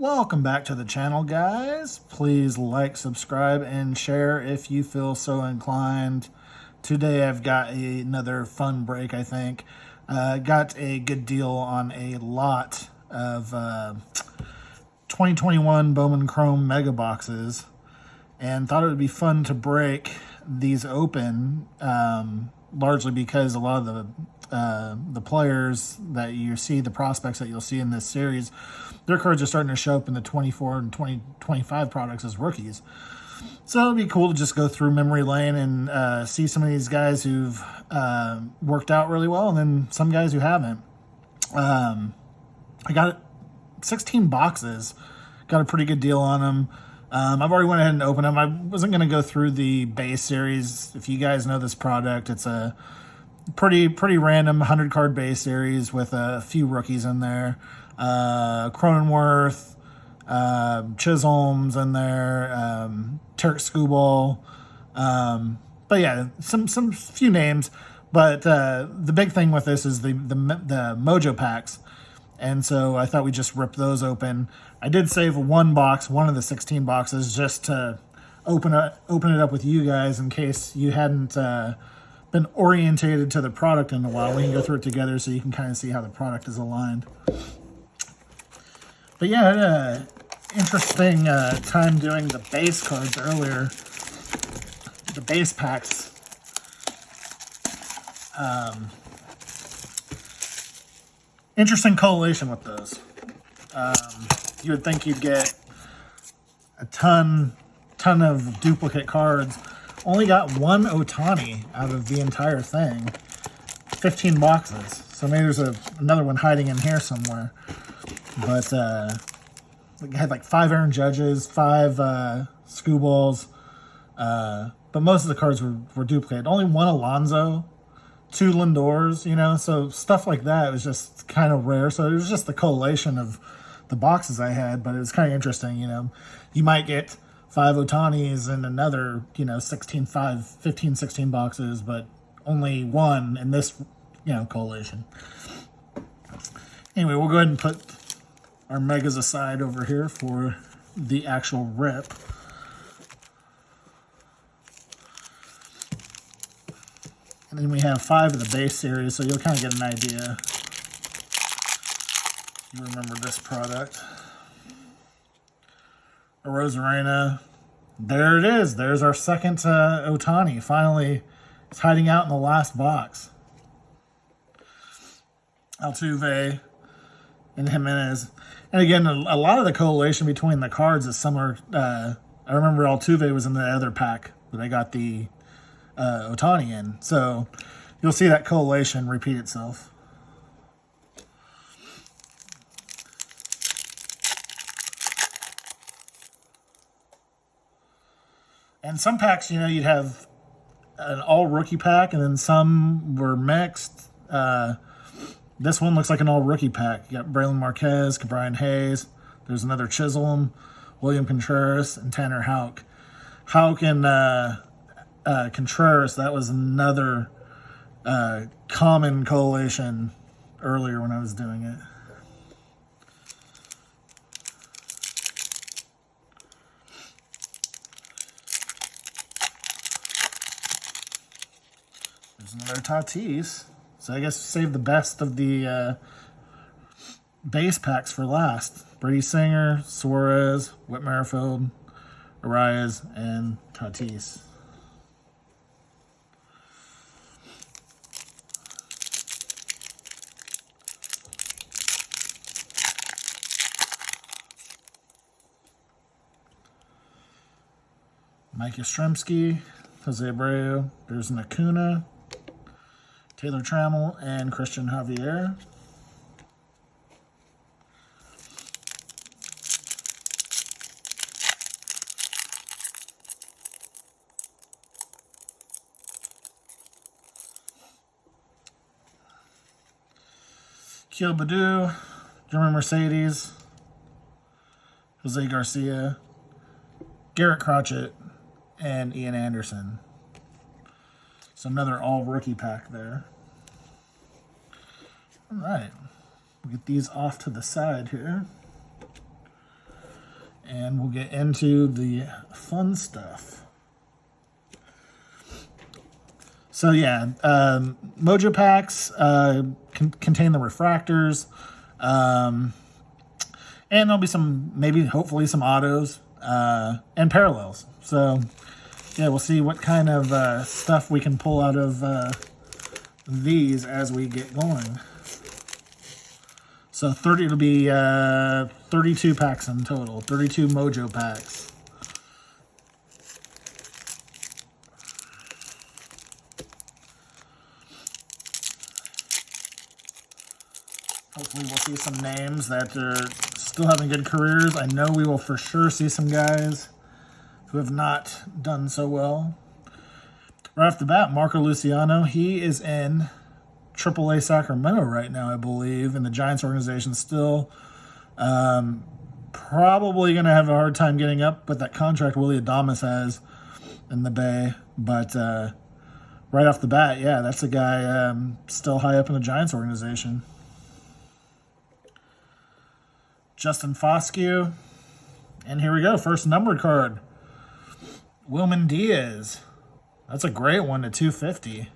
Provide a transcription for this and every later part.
Welcome back to the channel, guys. Please like, subscribe, and share if you feel so inclined. Today I've got another fun break, I think. Got a good deal on a lot of 2021 Bowman Chrome mega boxes and thought it would be fun to break these open, largely because a lot of the players that you see, the prospects that you'll see in this series, their cards are starting to show up in the 24 and 2025 products as rookies. So it'd be cool to just go through memory lane and see some of these guys who've worked out really well, and then some guys who haven't. I got 16 boxes, got a pretty good deal on them. I've already went ahead and opened them. I wasn't going to go through the base series. If you guys know this product, it's a pretty random 100-card base series with a few rookies in there. Cronenworth, Chisholm's in there, Turk Skubal. But yeah, some few names. But the big thing with this is the Mojo Packs. And so I thought we'd just rip those open. I did save one box, one of the 16 boxes, just to open it up with you guys in case you hadn't been orientated to the product in a while. We can go through it together so you can kind of see how the product is aligned. But yeah, I had an interesting time doing the base cards earlier, the base packs. Interesting collation with those. You would think you'd get a ton of duplicate cards. Only got one Otani out of the entire thing. 15 boxes. So maybe there's another one hiding in here somewhere. But we had like 5 Aaron Judges, 5 Skubals. But most of the cards were duplicated. Only one Alonso, 2 Lindors, you know, so stuff like that was just kind of rare. So it was just the collation of the boxes I had, but it was kind of interesting, you know. You might get 5 Otanis and another, you know, 15, 16 boxes, but only one in this, you know, collation. Anyway, we'll go ahead and put our megas aside over here for the actual rip. And then we have 5 of the base series, so you'll kind of get an idea. You remember this product. A Rosarena. There it is. There's our second Otani. Finally, it's hiding out in the last box. Altuve and Jimenez. And again, a lot of the correlation between the cards is similar. I remember Altuve was in the other pack that I got the Otani in. So you'll see that correlation repeat itself. And some packs, you know, you'd have an all rookie pack, and then some were mixed. This one looks like an all rookie pack. You got Braylon Marquez, Brian Hayes. There's another Chisholm, William Contreras, and Tanner Houck. Houck and Contreras, that was another common collation earlier when I was doing it. There's another Tatis. So I guess save the best of the base packs for last. Brady Singer, Suarez, Whit Merrifield, Arias, and Tatis. Mike Yastrzemski, Jose Abreu. There's an Acuna, Taylor Trammell, and Christian Javier. Keel Badu, German Mercedes, Jose Garcia, Garrett Crotchet, and Ian Anderson. So another all rookie pack there. All right, we'll get these off to the side here. and we'll get into the fun stuff. So yeah, Mojo Packs contain the refractors, and there'll be some, maybe hopefully some autos and parallels. So yeah, we'll see what kind of stuff we can pull out of these as we get going. So it'll be 32 packs in total, 32 Mojo Packs. Hopefully we'll see some names that are still having good careers. I know we will for sure see some guys who have not done so well. Right off the bat, Marco Luciano, he is in AAA Sacramento right now, I believe, and the Giants organization still probably going to have a hard time getting up with that contract Willie Adames has in the Bay. But right off the bat, yeah, that's a guy still high up in the Giants organization. Justin Foscue. And here we go, first numbered card. Wilman Diaz. That's a great one to 250.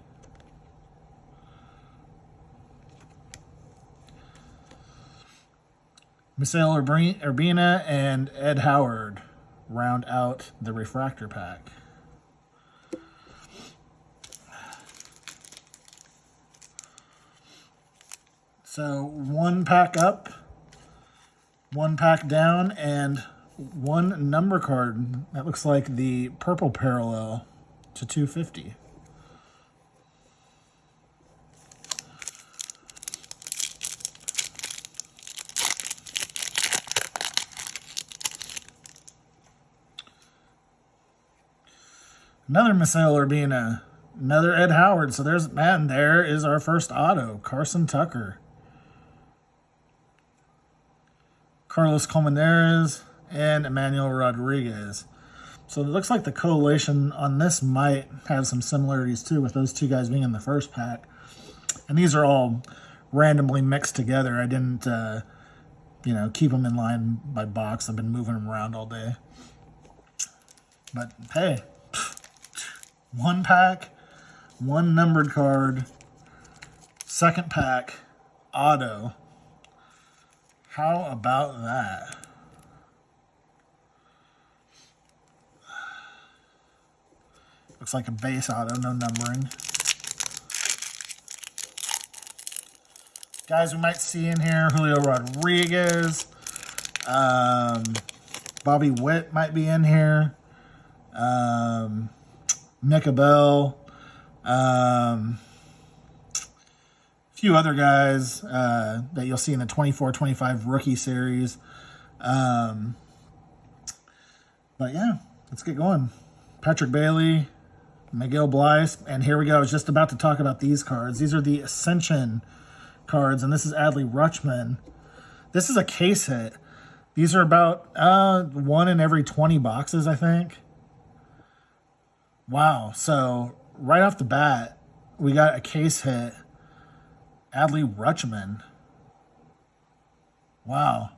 Misael Urbina and Ed Howard round out the refractor pack. So one pack up, one pack down, and one number card. That looks like the purple parallel to 250. Another Misael Urbina, another Ed Howard. So there's, man, there is our first auto. Carson Tucker, Carlos Colmenares, and Emmanuel Rodriguez. So it looks like the collation on this might have some similarities too, with those two guys being in the first pack. And these are all randomly mixed together. I didn't, keep them in line by box. I've been moving them around all day. But hey, one pack, one numbered card, second pack, auto. How about that? Looks like a base auto, no numbering. Guys we might see in here, Julio Rodriguez. Bobby Witt might be in here. Micah Bell. A few other guys that you'll see in the 24-25 rookie series. But yeah, let's get going. Patrick Bailey, Miguel Blyce, and here we go. I was just about to talk about these cards. These are the Ascension cards, and this is Adley Rutschman. This is a case hit. These are about 1 in every 20 boxes, I think. Wow. So right off the bat, we got a case hit. Adley Rutschman. Wow.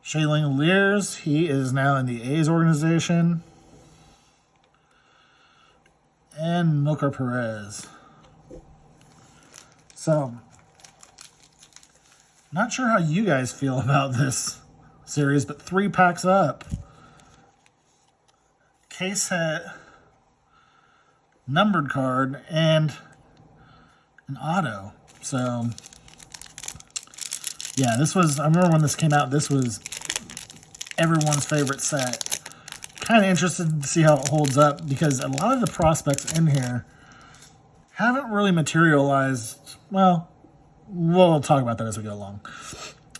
Shailene Lears, he is now in the A's organization. And Milker Perez. So, not sure how you guys feel about this series, but 3 packs up. Case hit, numbered card, and an auto. So, yeah, this was, I remember when this came out, this was everyone's favorite set. Kind of interested to see how it holds up, because a lot of the prospects in here haven't really materialized. Well, we'll talk about that as we go along.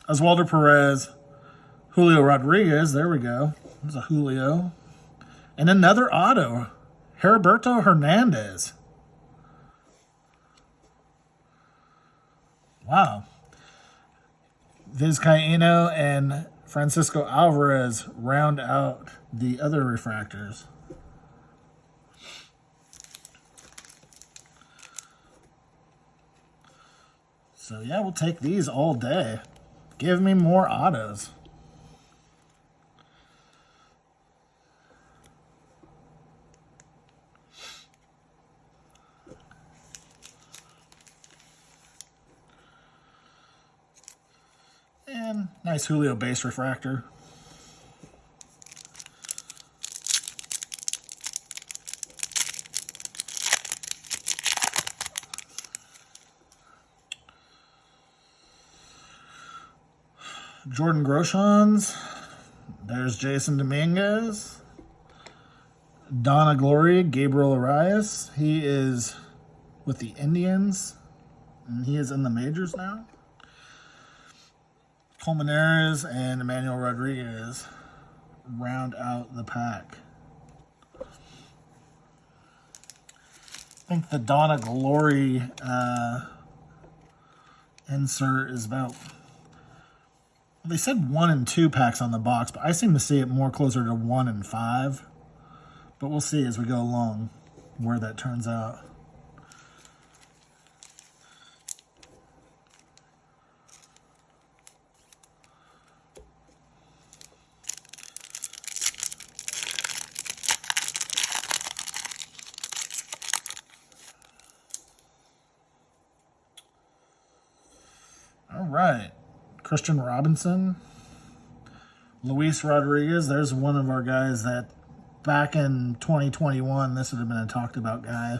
Oswaldo Perez, Julio Rodriguez, there we go. There's a Julio. And another auto, Heriberto Hernandez. Wow. Vizcaíno and Francisco Alvarez round out the other refractors. So yeah, we'll take these all day. Give me more autos. And nice Julio base refractor. Jordan Groshans. There's Jason Dominguez. Donna Glory, Gabriel Arias. He is with the Indians, and he is in the majors now. Colmenares and Emmanuel Rodriguez round out the pack. I think the Donna Glory insert is about, they said 1 and 2 packs on the box, but I seem to see it more closer to 1 and 5. But we'll see as we go along where that turns out. All right. Christian Robinson. Luis Rodriguez. There's one of our guys that back in 2021, this would have been a talked about guy.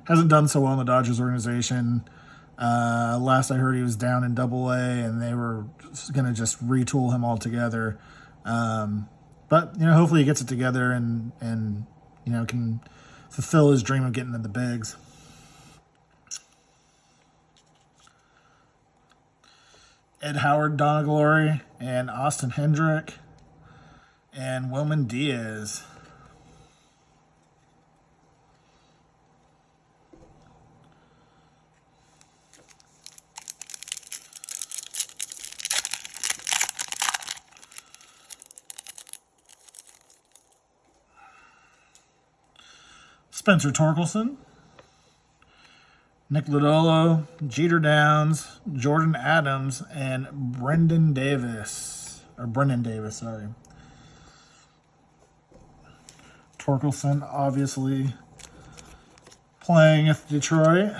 Hasn't done so well in the Dodgers organization. Last I heard, he was down in Double-A, and they were going to just retool him altogether. But hopefully he gets it together and can fulfill his dream of getting to the bigs. Ed Howard, Donna Glory, and Austin Hendrick, and Wilman Diaz. Spencer Torkelson, Nick Lodolo, Jeter Downs, Jordan Adams, and Brendan Davis. Sorry. Torkelson, obviously, playing at Detroit.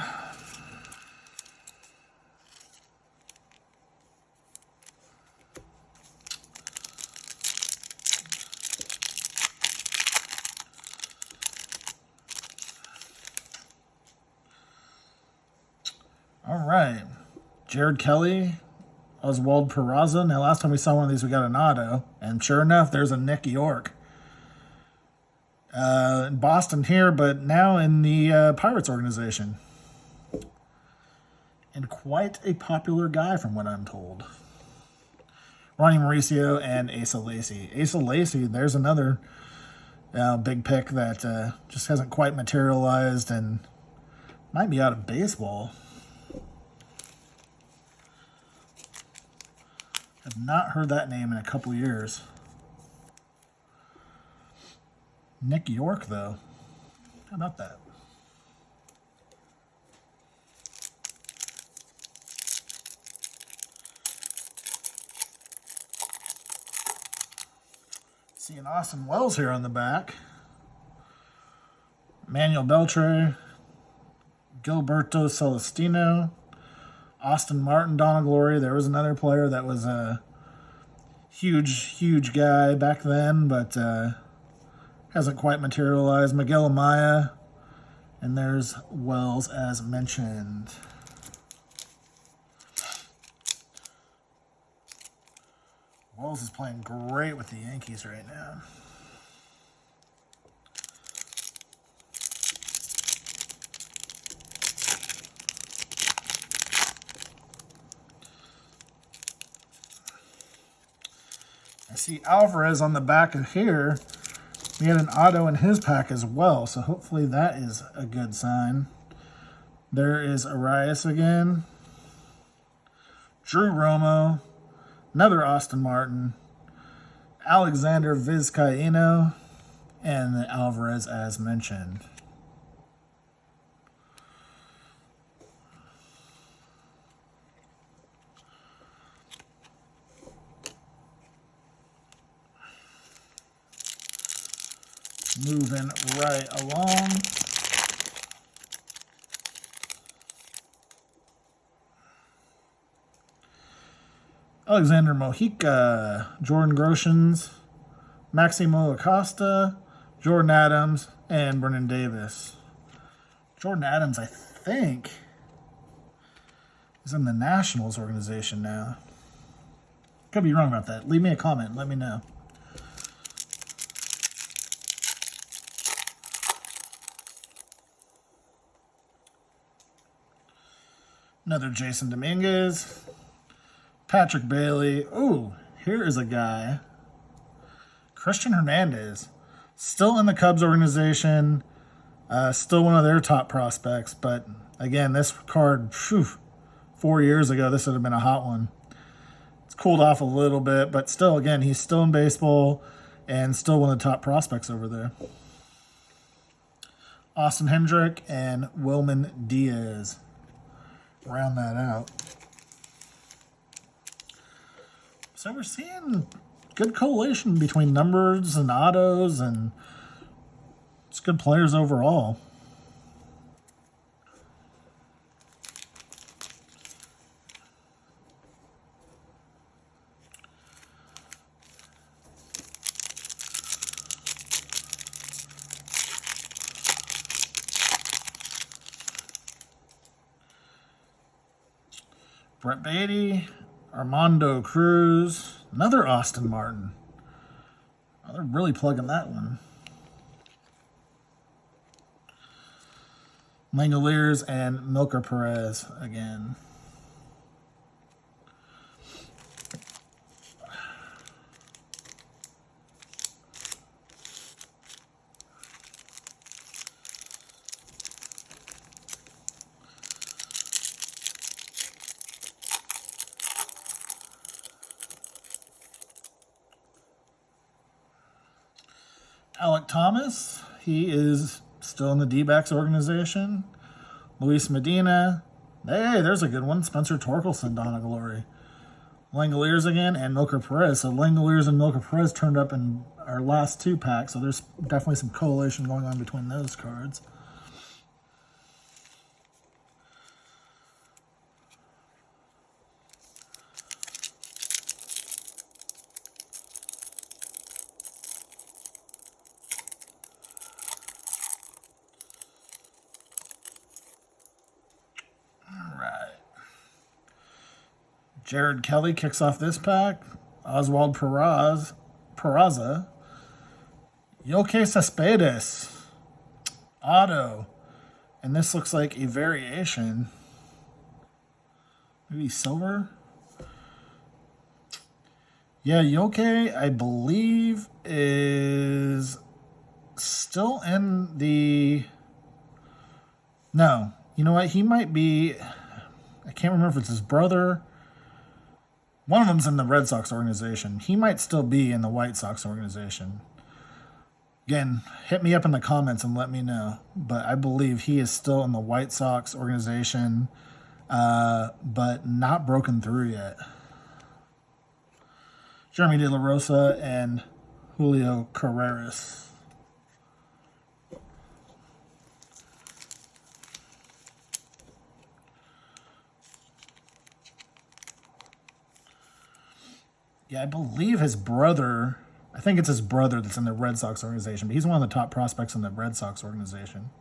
All right. Jared Kelly, Oswald Peraza. Now, last time we saw one of these, we got an auto. And sure enough, there's a Nick York. In Boston here, but now in the Pirates organization. And quite a popular guy from what I'm told. Ronnie Mauricio and Asa Lacy. Asa Lacy, there's another big pick that just hasn't quite materialized and might be out of baseball. Have not heard that name in a couple years. Nick York, though. How about that? Seeing Austin Wells here on the back. Manuel Beltre. Gilberto Celestino. Austin Martin, Donna Glory. There was another player that was a huge guy back then, but hasn't quite materialized. Miguel Amaya. And there's Wells as mentioned. Wells is playing great with the Yankees right now. I see Alvarez on the back of here. We had an auto in his pack as well, so hopefully that is a good sign. There is Arias again. Drew Romo. Another Austin Martin. Alexander Vizcaíno. And Alvarez as mentioned. Moving right along. Alexander Mojica, Jordan Groshans, Maximo Acosta, Jordan Adams, and Brennan Davis. Jordan Adams, I think, is in the Nationals organization now. Could be wrong about that. Leave me a comment. Let me know. Another Jason Dominguez. Patrick Bailey. Ooh, here is a guy. Christian Hernandez. Still in the Cubs organization. Still one of their top prospects. But again, this card, 4 years ago, this would have been a hot one. It's cooled off a little bit, but still, again, he's still in baseball and still one of the top prospects over there. Austin Hendrick and Wilman Diaz. Round that out. So we're seeing good correlation between numbers and autos, and it's good players overall. Brett Beatty, Armando Cruz, another Austin Martin. Oh, they're really plugging that one. Langoliers and Milker Perez again. Alec Thomas, he is still in the D-backs organization. Luis Medina. Hey, there's a good one. Spencer Torkelson, Donna Glory. Langoliers again, and Milker Perez. So Langoliers and Milker Perez turned up in our last 2 packs, so there's definitely some correlation going on between those cards. Jared Kelly kicks off this pack. Oswald Peraza. Yoke Cespedes. Auto. And this looks like a variation. Maybe silver? Yeah, Yoke, I believe, is still in the... No. You know what? He might be... I can't remember if it's his brother. One of them's in the Red Sox organization. He might still be in the White Sox organization. Again, hit me up in the comments and let me know. But I believe he is still in the White Sox organization, but not broken through yet. Jeremy De La Rosa and Julio Carreras. Yeah, I believe his brother, I think it's his brother that's in the Red Sox organization, but he's one of the top prospects in the Red Sox organization.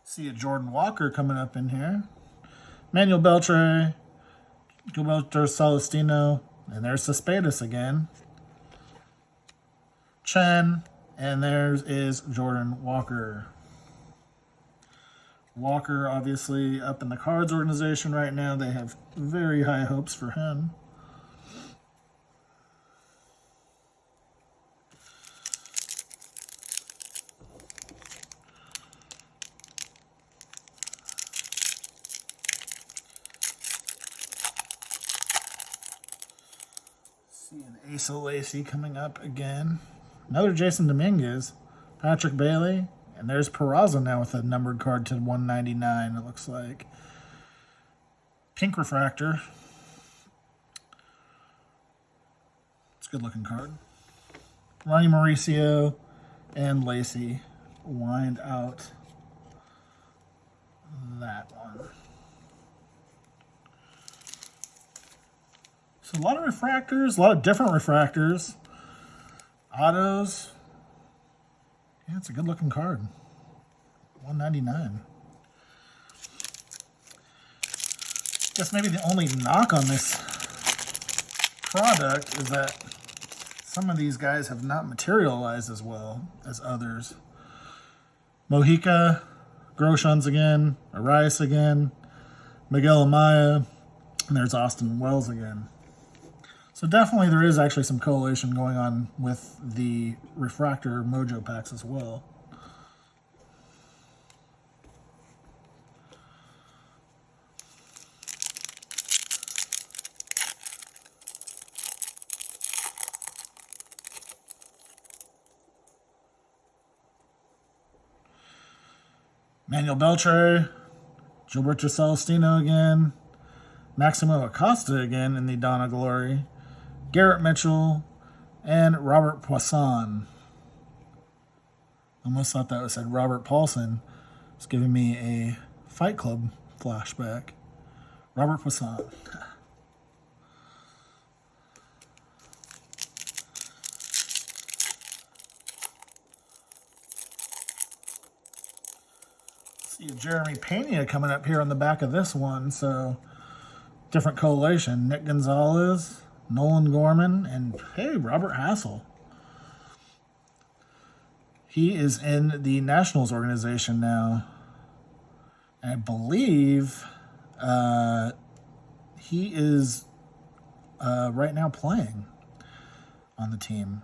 See a Jordan Walker coming up in here. Manuel Beltre, Gilberto Celestino, and there's Cespedes again. Chen. And there's is Jordan Walker. Walker, obviously, up in the Cards organization right now. They have very high hopes for him. See an Asa Lacy coming up again. Another Jason Dominguez, Patrick Bailey, and there's Peraza now with a numbered card to 199, it looks like. Pink Refractor. It's a good looking card. Ronnie Mauricio and Lacey wind out that one. So a lot of refractors, a lot of different refractors. Autos. Yeah, it's a good looking card. $199. Guess maybe the only knock on this product is that some of these guys have not materialized as well as others. Mojica, Groshans again, Arias again, Miguel Amaya, and there's Austin Wells again. So definitely there is actually some correlation going on with the Refractor Mojo Packs as well. Manuel Beltre, Gilberto Celestino again, Maximo Acosta again in the Dawn of Glory, Garrett Mitchell, and Robert Poisson. Almost thought that said Robert Paulson. It's giving me a Fight Club flashback. Robert Poisson. See Jeremy Pena coming up here on the back of this one, so different collation. Nick Gonzalez, Nolan Gorman, and hey, Robert Hassel. He is in the Nationals organization now. I believe he is right now playing on the team.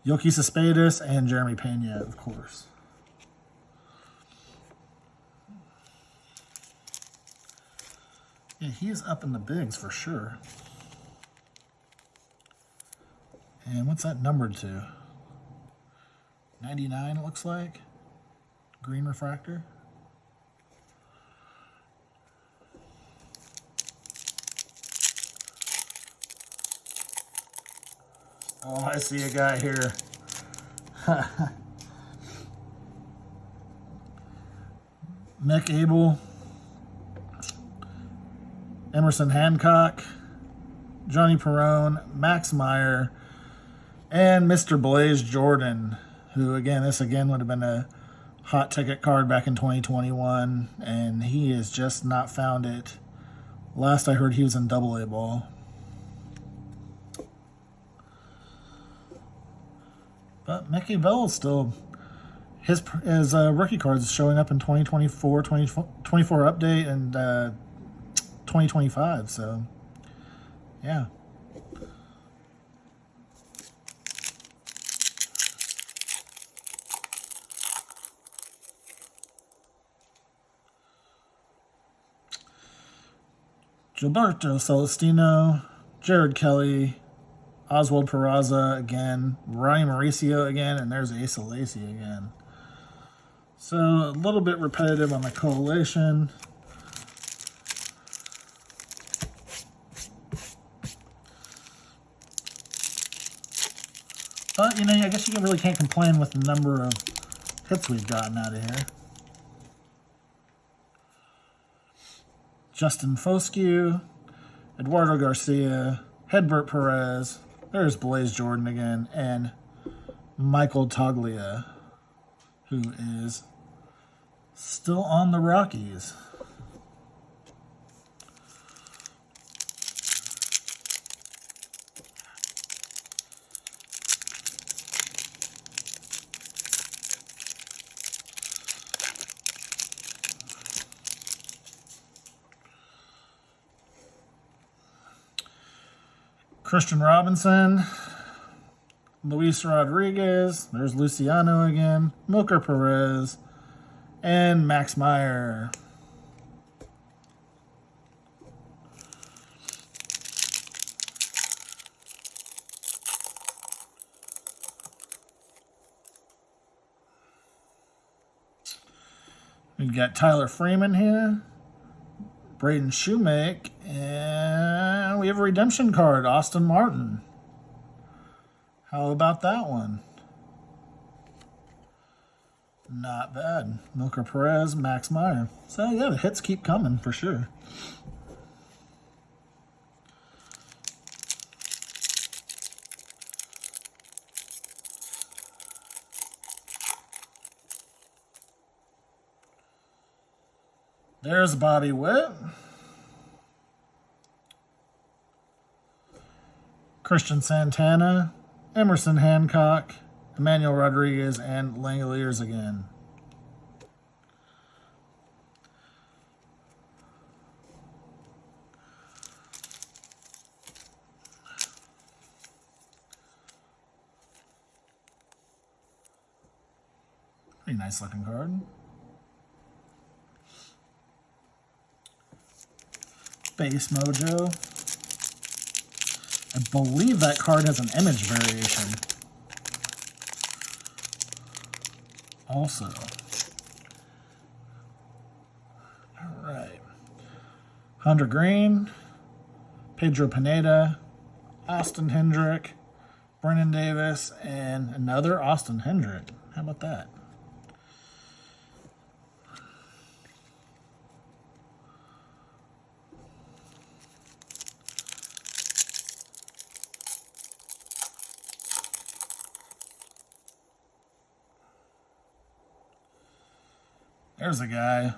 Yoki Cespedes and Jeremy Pena, of course. Yeah, he is up in the bigs for sure. And what's that numbered to? 99, it looks like. Green refractor. Oh, I see a guy here. Mick Abel, Emerson Hancock, Johnny Perone, Max Meyer, and Mr. Blaze Jordan, who again, this again would have been a hot ticket card back in 2021, and he has just not found it. Last I heard, he was in Double-A ball. But Mickey Bell is still, his rookie cards showing up in 2024 update and 2025, so yeah. Gilberto Celestino, Jared Kelly, Oswald Peraza again, Ryan Mauricio again, and there's Asa Lacy again. So a little bit repetitive on the collation. But, you know, I guess you really can't complain with the number of hits we've gotten out of here. Justin Foscue, Eduardo Garcia, Hedbert Perez, there's Blaze Jordan again, and Michael Toglia, who is still on the Rockies. Christian Robinson, Luis Rodriguez, there's Luciano again, Milker Perez, and Max Meyer. We've got Tyler Freeman here, Braden Shoemake, And we have a redemption card, Austin Martin. How about that one? Not bad. Milker Perez, Max Meyer. So yeah, the hits keep coming for sure. There's Bobby Witt. Christian Santana, Emerson Hancock, Emmanuel Rodriguez, and Langoliers again. Pretty nice looking card. Base Mojo. I believe that card has an image variation. Also. Alright. Hunter Green, Pedro Pineda, Austin Hendrick, Brennan Davis, and another Austin Hendrick. How about that? There's a guy,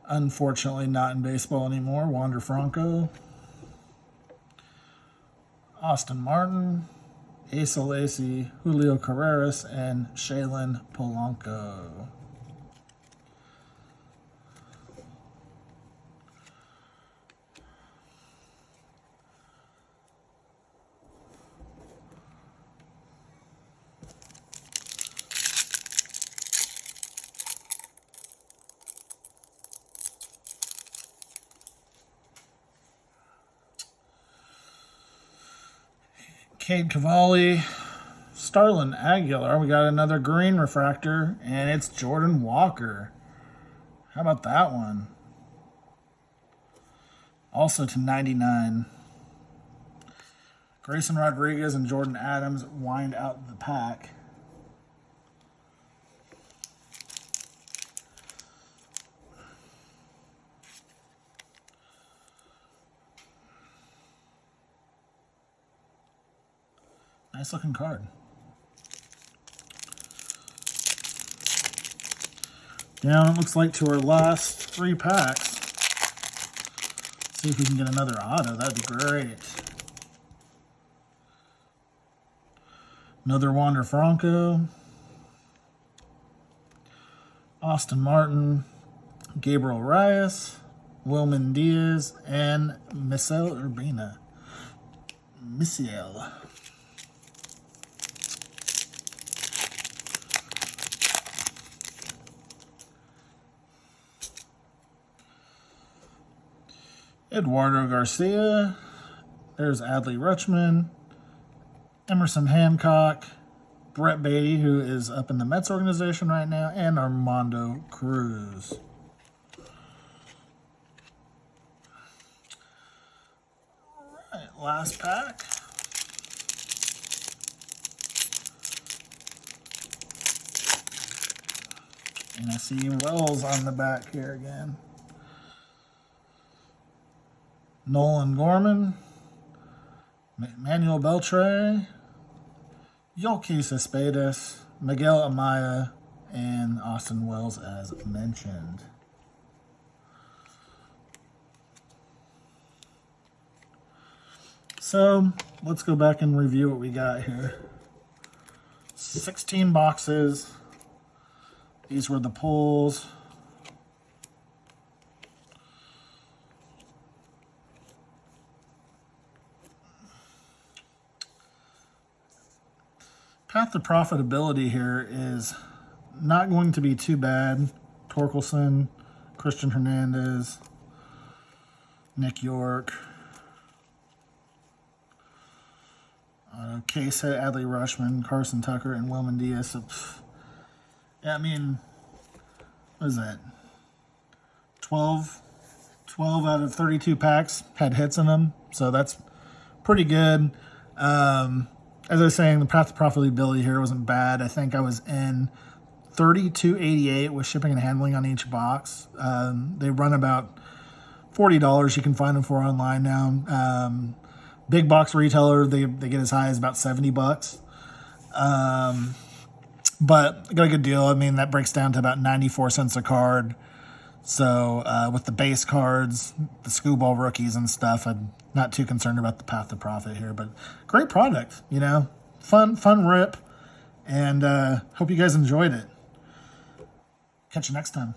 unfortunately not in baseball anymore, Wander Franco, Austin Martin, Asa Lacy, Julio Carreras, and Shaylin Polanco. Cade Cavalli, Starlin Aguilar. We got another green refractor, and it's Jordan Walker. How about that one? Also to 99. Grayson Rodriguez and Jordan Adams wind out the pack. Nice looking card. Down, it looks like, to our last 3 packs. See if we can get another auto. That'd be great. Another Wander Franco. Austin Martin. Gabriel Reyes. Wilman Diaz. And Misael Urbina. Misael. Eduardo Garcia, there's Adley Rutschman, Emerson Hancock, Brett Beatty, who is up in the Mets organization right now, and Armando Cruz. All right, last pack. And I see Wells on the back here again. Nolan Gorman, Manuel Beltre, Yoki Cespedes, Miguel Amaya, and Austin Wells as mentioned. So let's go back and review what we got here. 16 boxes. These were the pulls. Path to profitability here is not going to be too bad. Torkelson, Christian Hernandez, Nick York, Case Hit, Adley Rutschman, Carson Tucker, and Wilman Diaz. So, yeah, I mean, what is that? 12 12 out of 32 packs had hits in them, so that's pretty good. As I was saying, the path to profitability here wasn't bad. I think I was in $32.88 with shipping and handling on each box. They run about $40. You can find them for online now. Big box retailer, they get as high as about $70. But I got a good deal. I mean, that breaks down to about 94 cents a card. So with the base cards, the Screwball rookies and stuff, I'm not too concerned about the path to profit here. But great product, you know, fun rip, and hope you guys enjoyed it. Catch you next time.